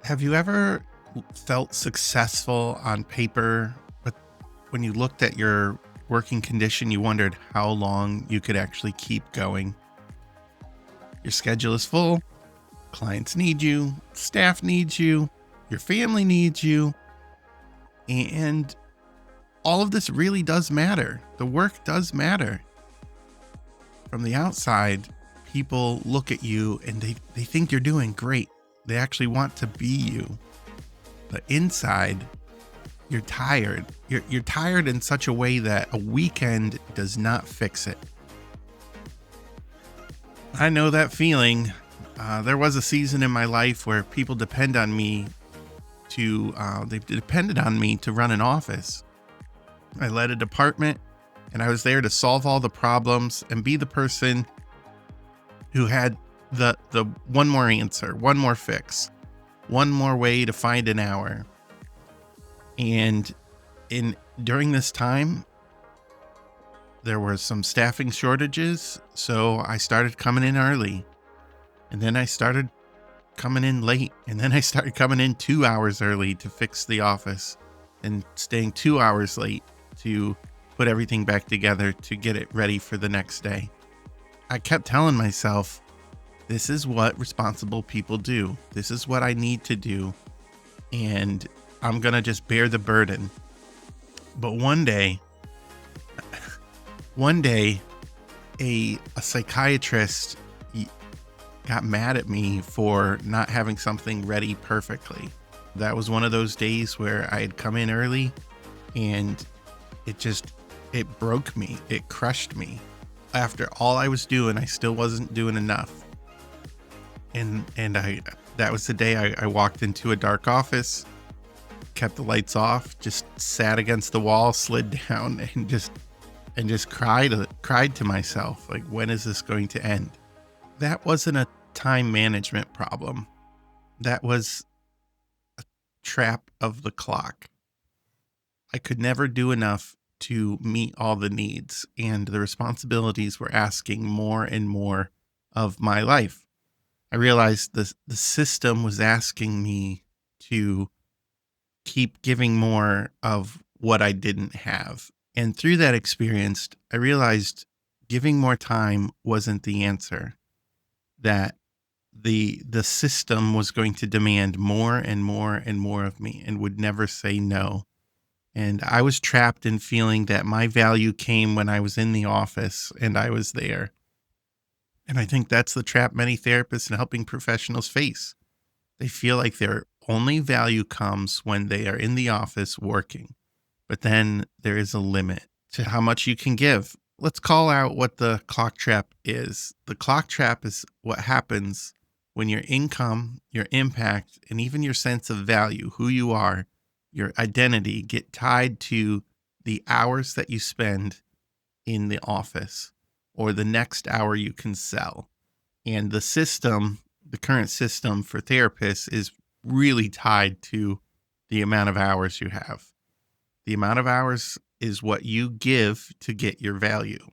Have you ever felt successful on paper, but when you looked at your working condition, you wondered how long you could actually keep going? Your schedule is full, clients need you, staff needs you, your family needs you, and all of this really does matter. The work does matter. From the outside, people look at you and they think you're doing great. They actually want to be you. But inside, you're tired. You're tired in such a way that a weekend does not fix it. I know that feeling. There was a season in my life where people depend on me they depended on me to run an office. I led a department and I was there to solve all the problems and be the person who had the one more answer, one more fix, one more way to find an hour. And during this time, there were some staffing shortages, so I started coming in early. And then I started coming in late. And then I started coming in 2 hours early to fix the office and staying 2 hours late to put everything back together to get it ready for the next day. I kept telling myself, this is what responsible people do. This is what I need to do. And I'm going to just bear the burden. But one day, a psychiatrist got mad at me for not having something ready perfectly. That was one of those days where I had come in early and it broke me. It crushed me. After all I was doing, I still wasn't doing enough. And that was the day I walked into a dark office, kept the lights off, just sat against the wall, slid down and just cried to myself, like, when is this going to end? That wasn't a time management problem. That was a trap of the clock. I could never do enough to meet all the needs, and the responsibilities were asking more and more of my life. I realized the system was asking me to keep giving more of what I didn't have. And through that experience, I realized giving more time wasn't the answer, that the system was going to demand more and more and more of me and would never say no. And I was trapped in feeling that my value came when I was in the office and I was there. And I think that's the trap many therapists and helping professionals face. They feel like their only value comes when they are in the office working. But then there is a limit to how much you can give. Let's call out what the clock trap is. The clock trap is what happens when your income, your impact, and even your sense of value, who you are, your identity, get tied to the hours that you spend in the office or the next hour you can sell. And the system, the current system for therapists, is really tied to the amount of hours you have. The amount of hours is what you give to get your value.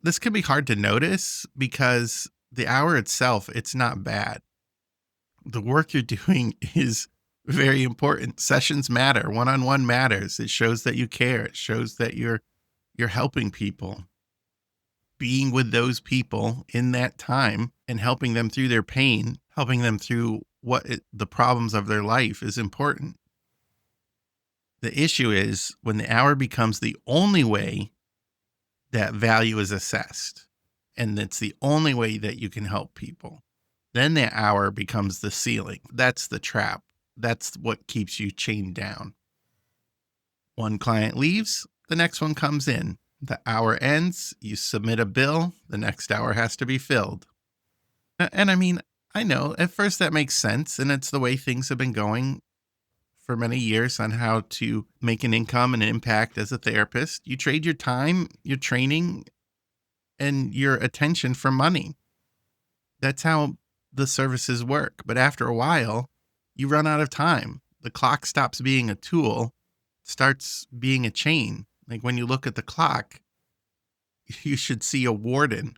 This can be hard to notice because the hour itself, it's not bad. The work you're doing is very important. Sessions matter. One-on-one matters. It shows that you care. It shows that you're helping people. Being with those people in that time and helping them through their pain, helping them through the problems of their life is important. The issue is when the hour becomes the only way that value is assessed, and it's the only way that you can help people, then that hour becomes the ceiling. That's the trap. That's what keeps you chained down. One client leaves, the next one comes in. The hour ends, you submit a bill, the next hour has to be filled. And I mean, I know at first that makes sense, and it's the way things have been going for many years on how to make an income and an impact as a therapist. You trade your time, your training, and your attention for money. That's how the services work. But after a while, you run out of time. The clock stops being a tool, starts being a chain. Like when you look at the clock, you should see a warden,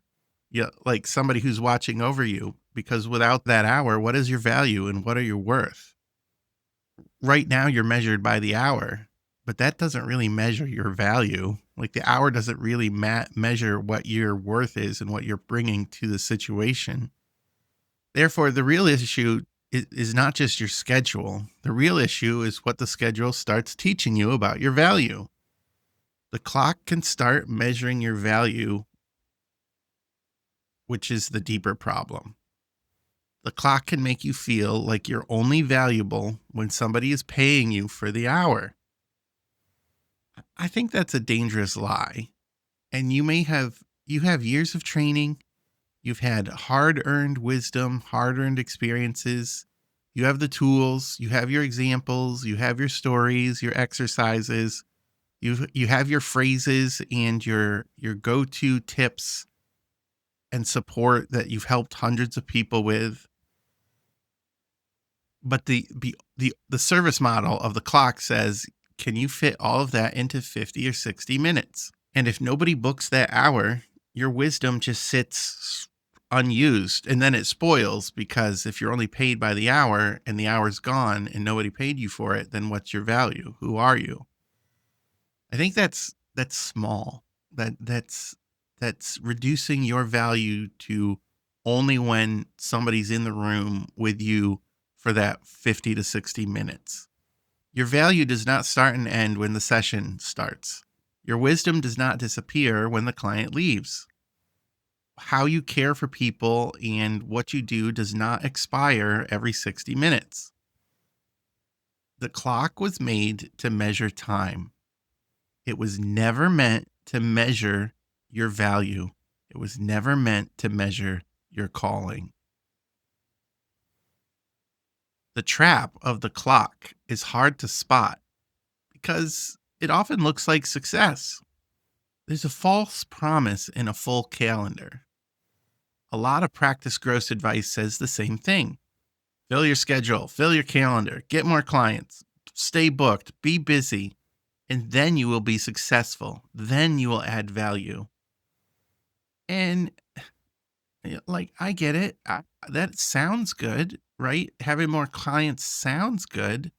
like somebody who's watching over you. because without that hour, what is your value and what are your worth? Right now, you're measured by the hour, but that doesn't really measure your value. Like the hour doesn't really measure what your worth is and what you're bringing to the situation. Therefore, the real issue is not just your schedule. The real issue is what the schedule starts teaching you about your value. The clock can start measuring your value, which is the deeper problem. The clock can make you feel like you're only valuable when somebody is paying you for the hour. I think that's a dangerous lie. And you have years of training, you've had hard-earned wisdom, hard-earned experiences. You have the tools, you have your examples, you have your stories, your exercises. You have your phrases and your go-to tips and support that you've helped hundreds of people with. But the service model of the clock says, can you fit all of that into 50 or 60 minutes? And if nobody books that hour, your wisdom just sits unused, and then it spoils, because if you're only paid by the hour and the hour's gone and nobody paid you for it, then what's your value? Who are you? I think that's small. That's reducing your value to only when somebody's in the room with you for that 50 to 60 minutes. Your value does not start and end when the session starts. Your wisdom does not disappear when the client leaves. How you care for people and what you do does not expire every 60 minutes. The clock was made to measure time. It was never meant to measure your value. It was never meant to measure your calling. The trap of the clock is hard to spot because it often looks like success. There's a false promise in a full calendar. A lot of practice gross advice says the same thing. Fill your schedule, fill your calendar, get more clients, stay booked, be busy, and then you will be successful. Then you will add value. And like, I get it. That sounds good, right? Having more clients sounds good.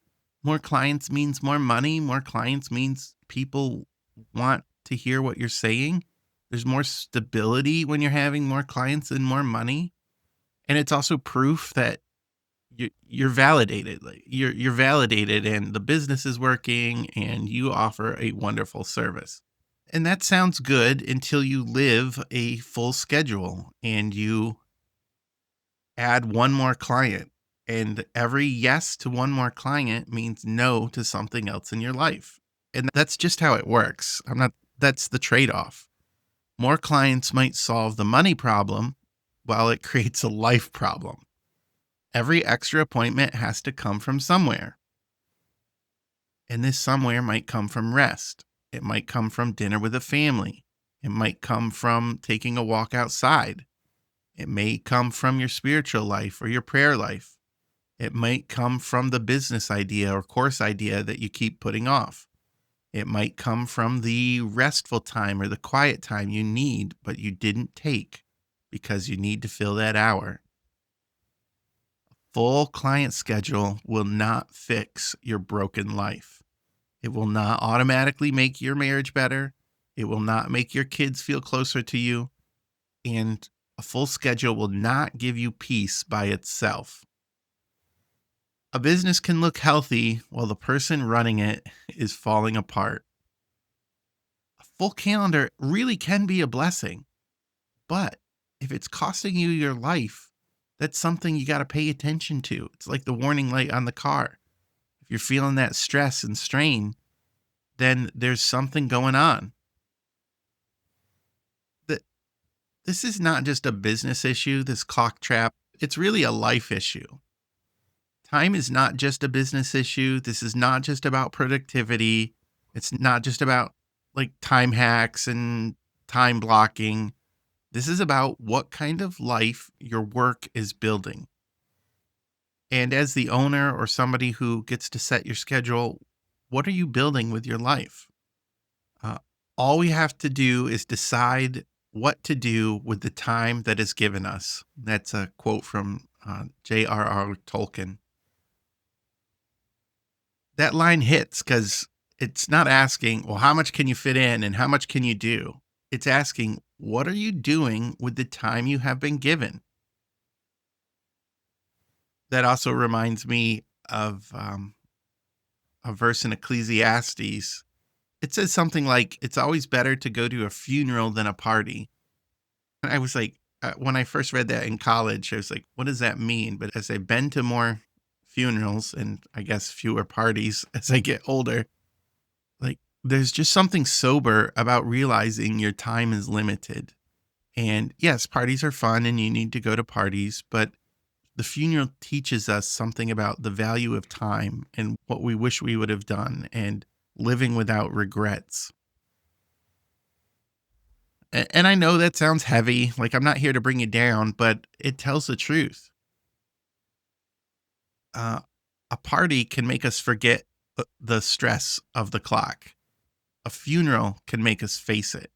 More clients means more money. More clients means people want to hear what you're saying. There's more stability when you're having more clients and more money. And it's also proof that you're validated. Like you're validated and the business is working and you offer a wonderful service. And that sounds good until you live a full schedule and you add one more client. And every yes to one more client means no to something else in your life. And that's just how it works. That's the trade off. More clients might solve the money problem while it creates a life problem. Every extra appointment has to come from somewhere. And this somewhere might come from rest. It might come from dinner with a family. It might come from taking a walk outside. It may come from your spiritual life or your prayer life. It might come from the business idea or course idea that you keep putting off. It might come from the restful time or the quiet time you need, but you didn't take because you need to fill that hour. Full client schedule will not fix your broken life. It will not automatically make your marriage better. It will not make your kids feel closer to you. And a full schedule will not give you peace by itself. A business can look healthy while the person running it is falling apart. A full calendar really can be a blessing, but if it's costing you your life, that's something you got to pay attention to. It's like the warning light on the car. If you're feeling that stress and strain, then there's something going on. This is not just a business issue, this clock trap. It's really a life issue. Time is not just a business issue. This is not just about productivity. It's not just about like time hacks and time blocking. This is about what kind of life your work is building. And as the owner or somebody who gets to set your schedule, what are you building with your life? Uh, all we have to do is decide what to do with the time that is given us. That's a quote from J.R.R. Tolkien. That line hits because it's not asking, well, how much can you fit in and how much can you do? It's asking, what are you doing with the time you have been given? That also reminds me of a verse in Ecclesiastes. It says something like, it's always better to go to a funeral than a party. And I was like, when I first read that in college, I was like, what does that mean? But as I've been to more funerals and I guess fewer parties as I get older, like there's just something sober about realizing your time is limited. And yes, parties are fun and you need to go to parties, but the funeral teaches us something about the value of time and what we wish we would have done and living without regrets. And I know that sounds heavy, like I'm not here to bring you down, but it tells the truth. Uh, a party can make us forget the stress of the clock. A funeral can make us face it.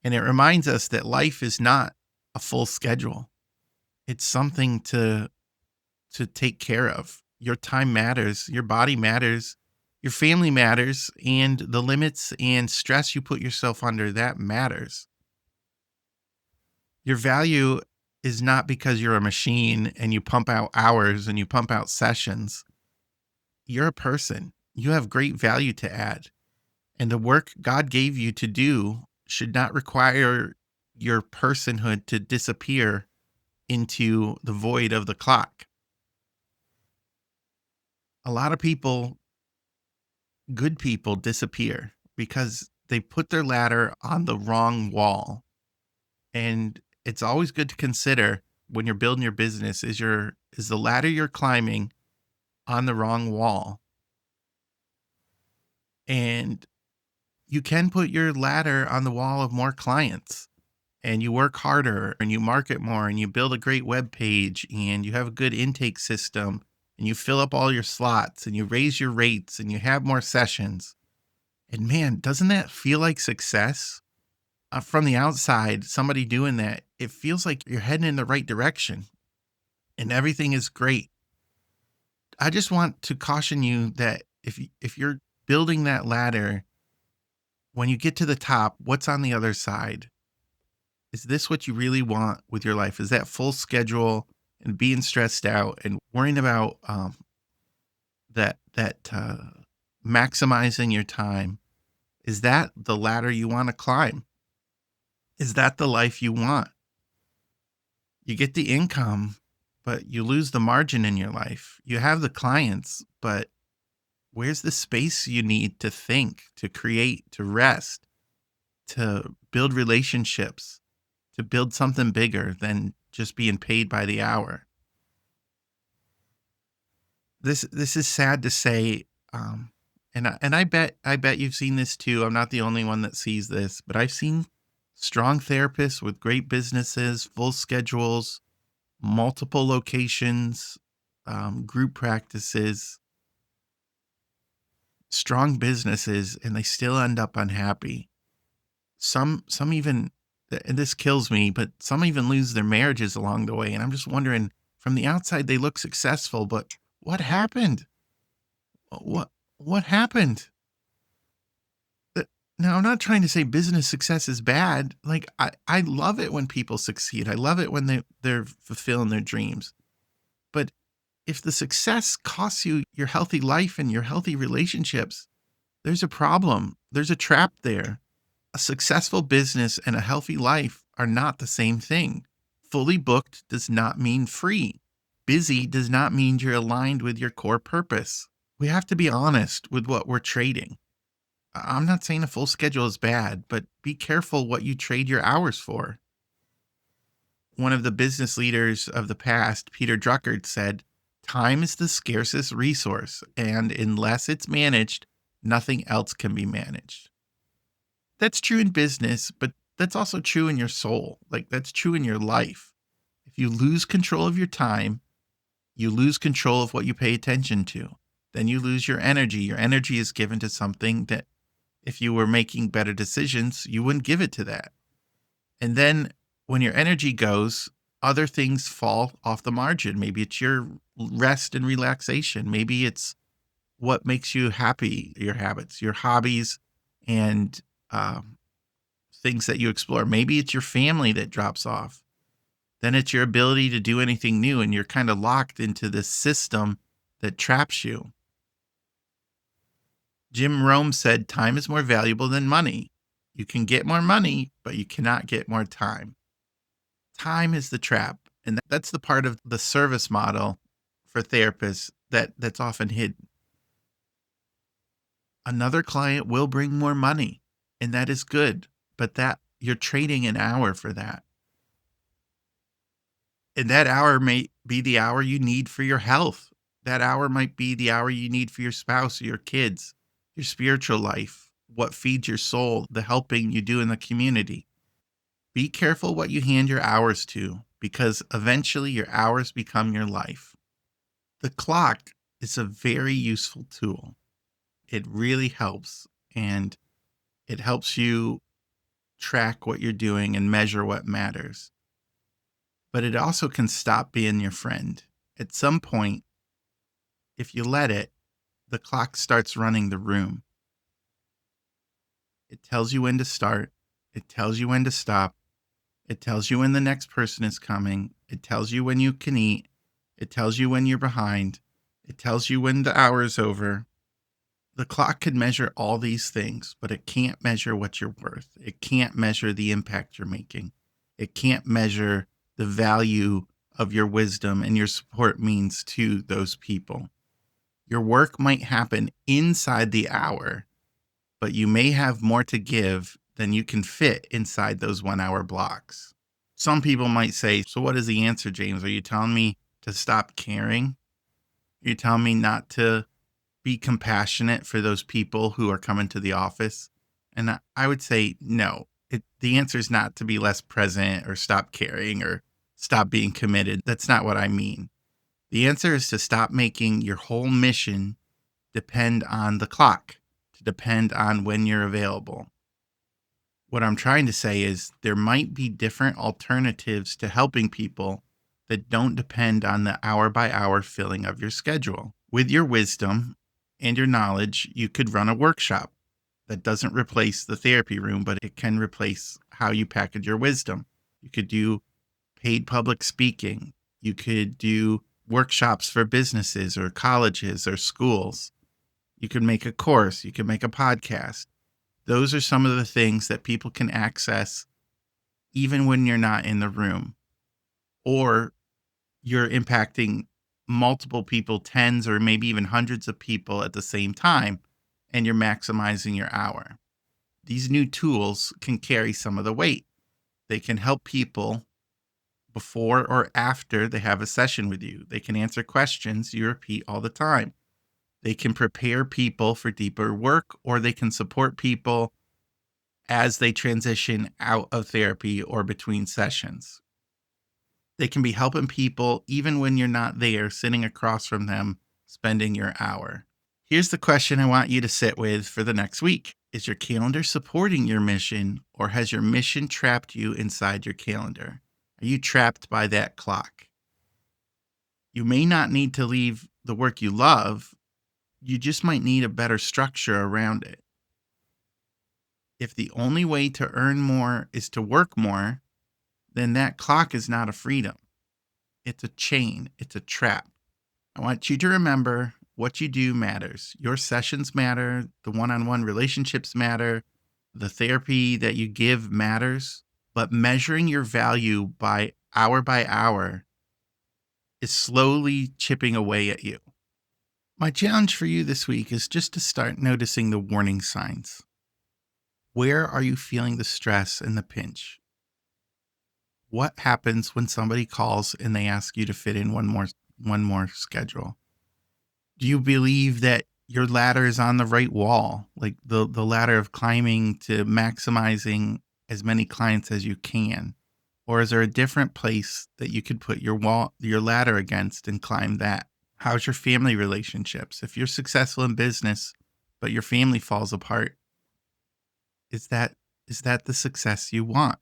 And it reminds us that life is not a full schedule. It's something to take care of. Your time matters, your body matters, your family matters, and the limits and stress you put yourself under, that matters. Your value is not because you're a machine and you pump out hours and you pump out sessions. You're a person. You have great value to add. And the work God gave you to do should not require your personhood to disappear into the void of the clock. A lot of people, good people, disappear because they put their ladder on the wrong wall. And it's always good to consider when you're building your business, is the ladder you're climbing on the wrong wall? And you can put your ladder on the wall of more clients and you work harder and you market more and you build a great web page and you have a good intake system and you fill up all your slots and you raise your rates and you have more sessions. And man, doesn't that feel like success? From the outside, somebody doing that, it feels like you're heading in the right direction and everything is great. I just want to caution you that if you're building that ladder, when you get to the top, what's on the other side? Is this what you really want with your life? Is that full schedule and being stressed out and worrying about that maximizing your time? Is that the ladder you want to climb? Is that the life you want? You get the income, but you lose the margin in your life. You have the clients, but where's the space you need to think, to create, to rest, to build relationships, to build something bigger than just being paid by the hour? This is sad to say, and I bet you've seen this too. I'm not the only one that sees this, but I've seen strong therapists with great businesses, full schedules, multiple locations, group practices, strong businesses, and they still end up unhappy. Some even, and this kills me, but some even lose their marriages along the way. And I'm just wondering, from the outside they look successful, but what happened? What what happened? Uh, Now, I'm not trying to say business success is bad. Like I love it when people succeed. I love it when they're fulfilling their dreams. But if the success costs you your healthy life and your healthy relationships, there's a problem. There's a trap there. A successful business and a healthy life are not the same thing. Fully booked does not mean free. Busy does not mean you're aligned with your core purpose. We have to be honest with what we're trading. I'm not saying a full schedule is bad, but be careful what you trade your hours for. One of the business leaders of the past, Peter Drucker, said, time is the scarcest resource, and unless it's managed, nothing else can be managed. That's true in business, but that's also true in your soul. Like that's true in your life. If you lose control of your time, you lose control of what you pay attention to. Then you lose your energy. Your energy is given to something that if you were making better decisions, you wouldn't give it to that. And then when your energy goes, other things fall off the margin. Maybe it's your rest and relaxation. Maybe it's what makes you happy, your habits, your hobbies, and um, things that you explore. Maybe it's your family that drops off. Then it's your ability to do anything new, and you're kind of locked into this system that traps you. Jim Rome said, time is more valuable than money. You can get more money, but you cannot get more time. Time is the trap. And that's the part of the service model for therapists that's often hidden. Another client will bring more money, and that is good, but that you're trading an hour for that. And that hour may be the hour you need for your health. That hour might be the hour you need for your spouse or your kids, your spiritual life, what feeds your soul, the helping you do in the community. Be careful what you hand your hours to, because eventually your hours become your life. The clock is a very useful tool. It really helps, and it helps you track what you're doing and measure what matters. But it also can stop being your friend. At some point, if you let it, the clock starts running the room. It tells you when to start. It tells you when to stop. It tells you when the next person is coming. It tells you when you can eat. It tells you when you're behind. It tells you when the hour is over. The clock can measure all these things, but it can't measure what you're worth. It can't measure the impact you're making. It can't measure the value of your wisdom and your support means to those people. Your work might happen inside the hour, but you may have more to give than you can fit inside those 1 hour blocks. Some people might say, so what is the answer, James? Are you telling me to stop caring? Are you telling me not to be compassionate for those people who are coming to the office? And I would say no. The answer is not to be less present or stop caring or stop being committed. That's not what I mean. The answer is to stop making your whole mission depend on the clock, to depend on when you're available. What I'm trying to say is there might be different alternatives to helping people that don't depend on the hour by hour filling of your schedule. With your wisdom and your knowledge, you could run a workshop that doesn't replace the therapy room, but it can replace how you package your wisdom. You could do paid public speaking. You could do workshops for businesses or colleges or schools. You could make a course. You could make a podcast. Those are some of the things that people can access even when you're not in the room, or you're impacting multiple people, tens or maybe even hundreds of people at the same time, and you're maximizing your hour. These new tools can carry some of the weight. They can help people before or after they have a session with you. They can answer questions you repeat all the time. They can prepare people for deeper work, or they can support people as they transition out of therapy or between sessions. They can be helping people even when you're not there, sitting across from them, spending your hour. Here's the question I want you to sit with for the next week. Is your calendar supporting your mission, or has your mission trapped you inside your calendar? Are you trapped by that clock? You may not need to leave the work you love. You just might need a better structure around it. If the only way to earn more is to work more, then that clock is not a freedom. It's a chain. It's a trap. I want you to remember what you do matters. Your sessions matter. The one-on-one relationships matter. The therapy that you give matters. But measuring your value by hour is slowly chipping away at you. My challenge for you this week is just to start noticing the warning signs. Where are you feeling the stress and the pinch? What happens when somebody calls and they ask you to fit in one more schedule? Do you believe that your ladder is on the right wall, like the ladder of climbing to maximizing as many clients as you can? Or is there a different place that you could put your ladder against and climb that? How's your family relationships? If you're successful in business, but your family falls apart, is that the success you want?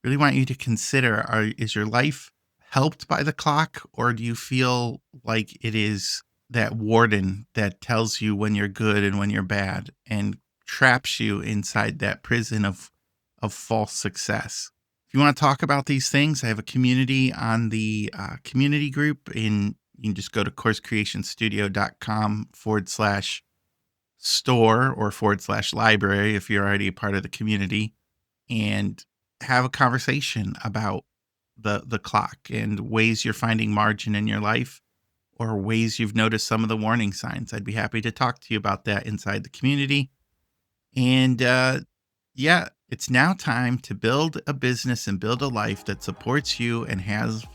Really want you to consider, is your life helped by the clock, or do you feel like it is that warden that tells you when you're good and when you're bad and traps you inside that prison of false success? If you want to talk about these things, I have a community on the community group. You can just go to coursecreationstudio.com/store or /library if you're already a part of the community, and have a conversation about the clock and ways you're finding margin in your life, or ways you've noticed some of the warning signs. I'd be happy to talk to you about that inside the community. And yeah, it's now time to build a business and build a life that supports you and has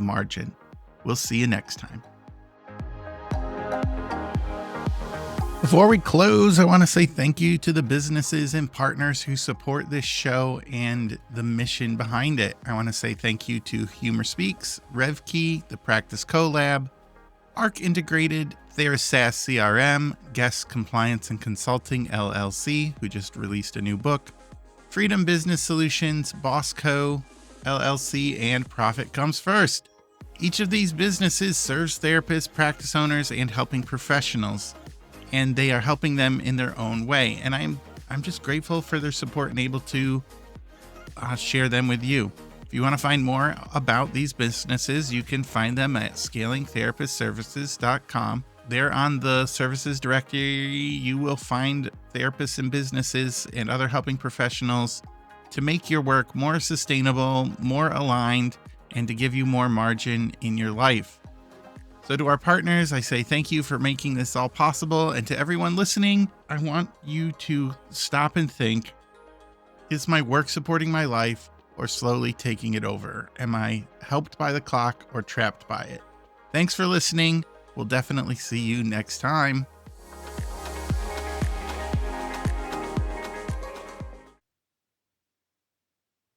margin. We'll see you next time. Before we close, I want to say thank you to the businesses and partners who support this show and the mission behind it. I want to say thank you to Humor Speaks, RevKey, The Practice Collab, Arc Integrated, Therasas CRM, Guest Compliance and Consulting LLC, who just released a new book, Freedom Business Solutions, Bossco LLC, and Profit Comes First. Each of these businesses serves therapists, practice owners, and helping professionals, and they are helping them in their own way. And I'm just grateful for their support and able to share them with you. If you want to find more about these businesses, you can find them at scalingtherapistservices.com. There on the services directory, you will find therapists and businesses and other helping professionals to make your work more sustainable, more aligned, and to give you more margin in your life. So to our partners, I say thank you for making this all possible. And to everyone listening, I want you to stop and think, is my work supporting my life or slowly taking it over? Am I helped by the clock or trapped by it? Thanks for listening. We'll definitely see you next time.